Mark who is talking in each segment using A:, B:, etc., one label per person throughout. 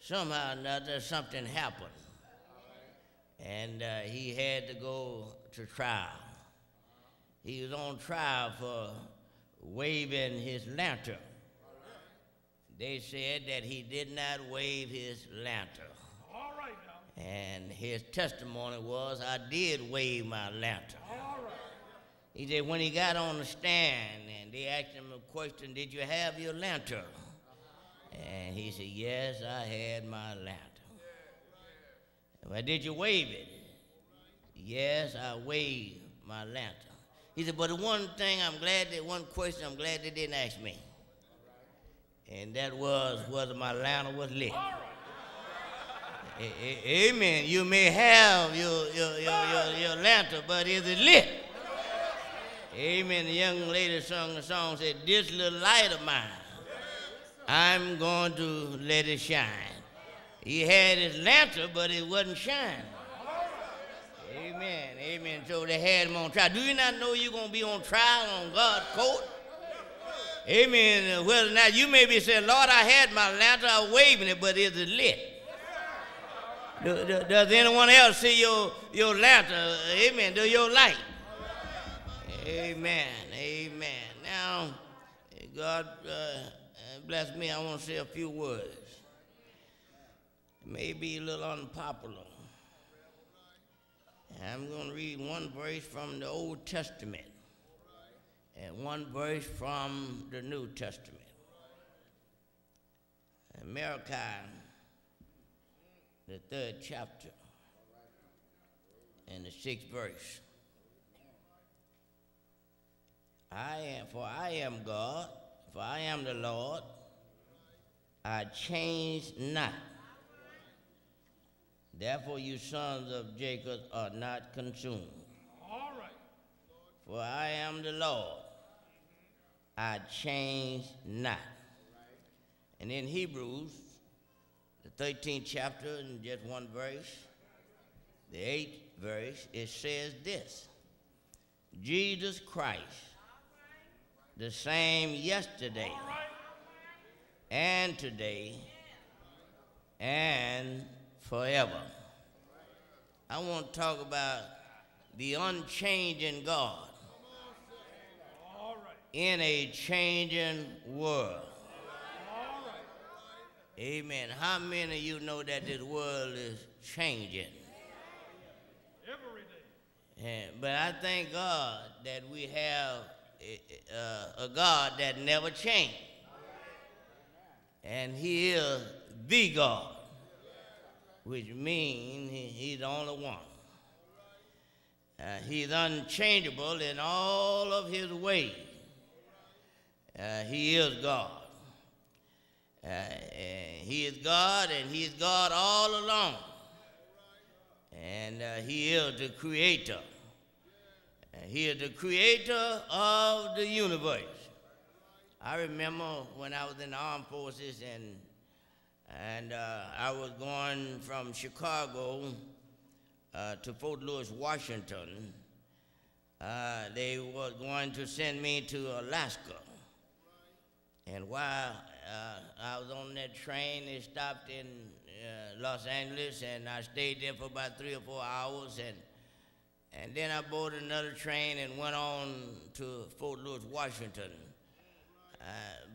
A: somehow or another something happened, and he had to go to trial. He was on trial for waving his lantern. They said that he did not wave his lantern.
B: All right now.
A: And his testimony was, I did wave my lantern.
B: All right.
A: He said when he got on the stand and they asked him a question, did you have your lantern? And he said, yes, I had my lantern. Well, did you wave it? Yes, I waved my lantern. He said, but the one thing one question I'm glad they didn't ask me. And that was whether my lantern was lit. Amen. You may have your lantern, but is it lit? Amen. The young lady sung the song, said, this little light of mine, I'm going to let it shine. He had his lantern, but it wasn't shining. Amen. Amen. So they had him on trial. Do you not know you're going to be on trial on God's court? Amen. Whether or not you may be saying, Lord, I had my lantern, I was waving it, but is it lit? Does anyone else see your lantern? Amen. Do your light? Amen. Amen. Now, God bless me. I want to say a few words. It may be a little unpopular. I'm going to read one verse from the Old Testament and one verse from the New Testament. Malachi, the 3rd chapter, and the 6th verse. I am God, for I am the Lord, I change not. Therefore you sons of Jacob are not consumed.
B: All right.
A: For I am the Lord, I change not. And in Hebrews, the 13th chapter, and just one verse, the 8th verse, it says this: Jesus Christ, the same yesterday and today and forever. I want to talk about the unchanging God in a changing world. Amen. How many of you know that this world is changing?
B: Every day.
A: But I thank God that we have a God that never changed. And he is the God, which means he's the only one. He's unchangeable in all of his ways. He is God. He is God, and he is God all along. And he is the creator. He is the creator of the universe. I remember when I was in the armed forces and I was going from Chicago to Fort Lewis, Washington. They were going to send me to Alaska. And while I was on that train, they stopped in Los Angeles, and I stayed there for about 3 or 4 hours. And then I boarded another train and went on to Fort Lewis, Washington.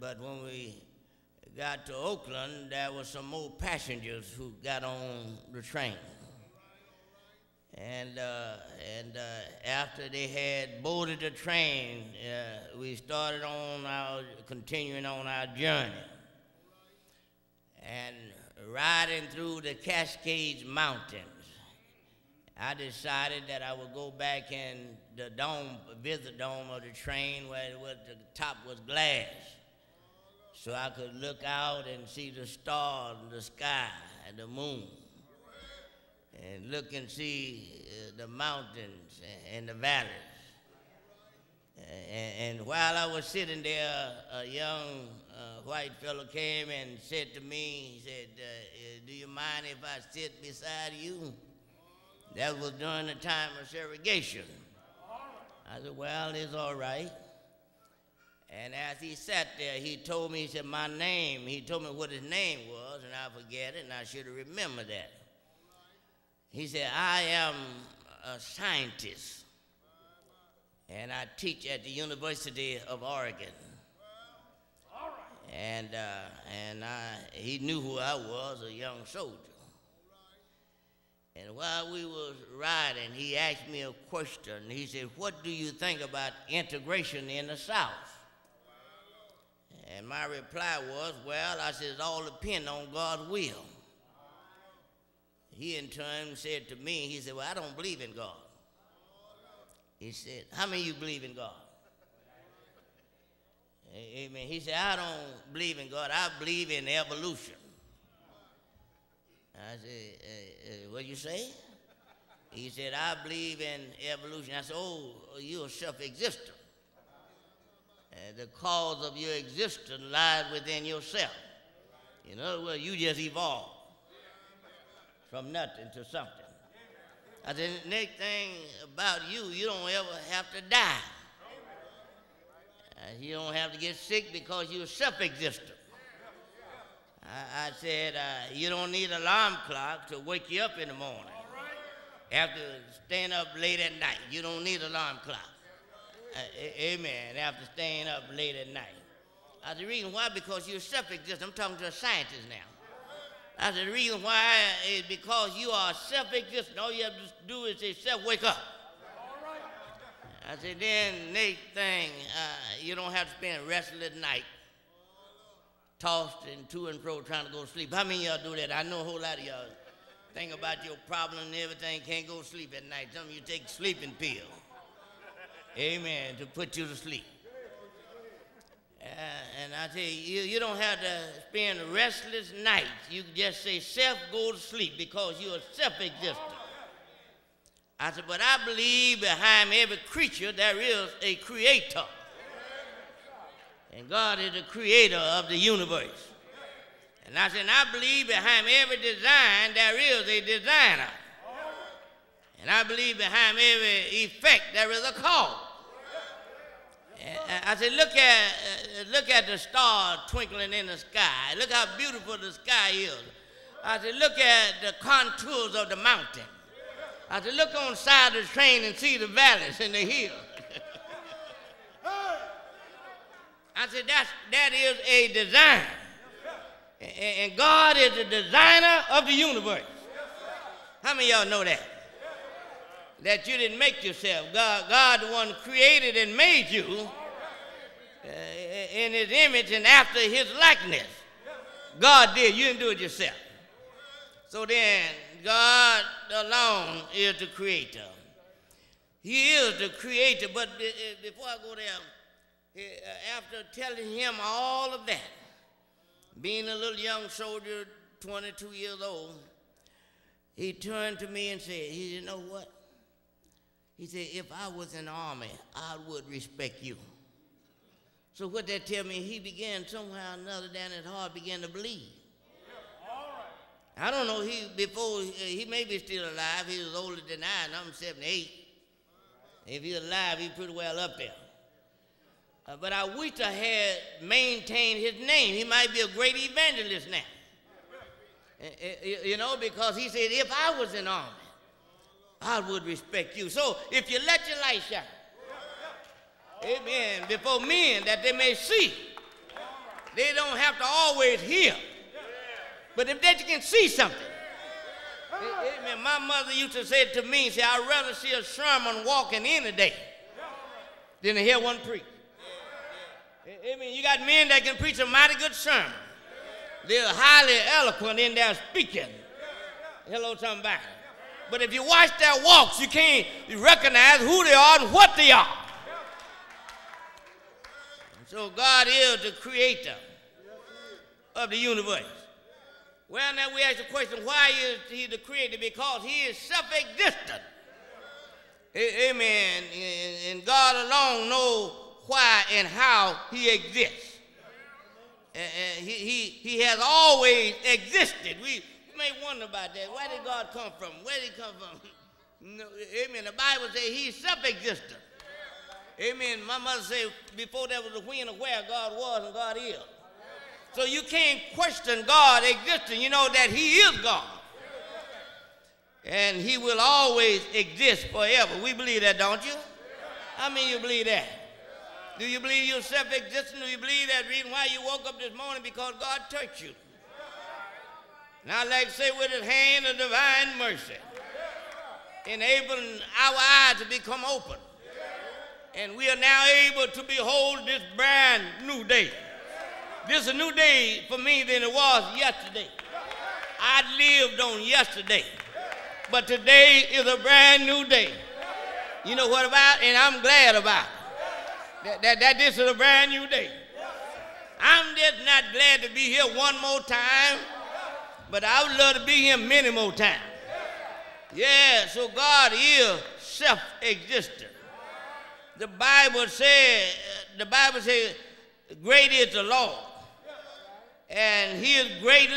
A: But when we got to Oakland, there were some more passengers who got on the train. And after they had boarded the train, we started continuing on our journey. And riding through the Cascades Mountains, I decided that I would go back in the visit dome of the train where the top was glass, so I could look out and see the stars, the sky, and the moon, and look and see the mountains and the valleys. And while I was sitting there, a young white fellow came and said to me, he said, do you mind if I sit beside you? That was during the time of segregation. I said, well, it's all right. And as he sat there, he told me, he said, my name. He told me what his name was, and I forget it, and I should have remembered that. He said, I am a scientist, and I teach at the University of Oregon. And he knew who I was, a young soldier. And while we was riding, he asked me a question. He said, what do you think about integration in the South? And my reply was, well, I said, it all depends on God's will. He in turn said to me, he said, well, I don't believe in God. He said, how many of you believe in God? Amen. He said, I don't believe in God. I believe in evolution. I said, what you say? He said, I believe in evolution. I said, oh, you're a self-existent. The cause of your existence lies within yourself. In other words, you just evolved from nothing to something. I said, the next thing about you, you don't ever have to die. You don't have to get sick because you're self-existent. I said, you don't need an alarm clock to wake you up in the morning. After staying up late at night, you don't need an alarm clock. Amen. After staying up late at night. The reason why, because you're self-existent. I'm talking to a scientist now. I said, the reason why is because you are self-existent. All you have to do is say, self, wake up. I said, then next thing, you don't have to spend restless night tossed and to and fro trying to go to sleep. How many of y'all do that? I know a whole lot of y'all think about your problem and everything, can't go to sleep at night. Some of you take sleeping pills. Amen, to put you to sleep. And I tell you, you don't have to spend restless nights. You can just say, self, go to sleep because you're self-existent. I said, but I believe behind every creature there is a creator. And God is the creator of the universe. And I said, and I believe behind every design there is a designer. And I believe behind every effect there is a cause. And I said, look at the stars twinkling in the sky. Look how beautiful the sky is. I said, look at the contours of the mountain. I said, look on the side of the train and see the valleys and the hills. I said, that is a design. And God is the designer of the universe. How many of y'all know that? That you didn't make yourself. God the one who created and made you in his image and after his likeness. God did. You didn't do it yourself. So then, God alone is the creator. He is the creator. But before I go there, after telling him all of that, being a little young soldier, 22 years old, he turned to me and said, he said, you know what? He said, if I was in the army, I would respect you. So what that tell me, he began somehow or another down his heart began to believe. I don't know, he may be still alive. He was older than I, and I'm 78. If he's alive, he's pretty well up there. But I wish I had maintained his name. He might be a great evangelist now. You know, because he said, if I was in the army, I would respect you. So if you let your light shine, amen, before men that they may see, they don't have to always hear. But if they can see something, amen. My mother used to say to me, say, I'd rather see a sermon walking any day than to hear one preach. Amen. You got men that can preach a mighty good sermon. They're highly eloquent in their speaking. Hello, somebody. But if you watch their walks, you can't recognize who they are and what they are. So God is the creator of the universe. Well, now we ask the question, why is he the creator? Because he is self-existent. Amen. And God alone knows why and how he exists. He has always existed. We may wonder about that. Where did God come from? Where did he come from? No, amen. The Bible says he's self-existent. Amen. My mother said before there was a when or where, God was and God is. So you can't question God existing. You know that he is God. And he will always exist forever. We believe that, don't you? How many of you believe that? Do you believe you're self-existent? Do you believe that reason why you woke up this morning? Because God touched you. And I like to say with his hand of divine mercy, enabling our eyes to become open. And we are now able to behold this brand new day. This is a new day for me than it was yesterday. I lived on yesterday. But today is a brand new day. You know what about? And I'm glad about it. That this is a brand new day. I'm just not glad to be here one more time, but I would love to be here many more times. Yeah, so God is self-existent. The Bible says, great is the Lord, and he is greatly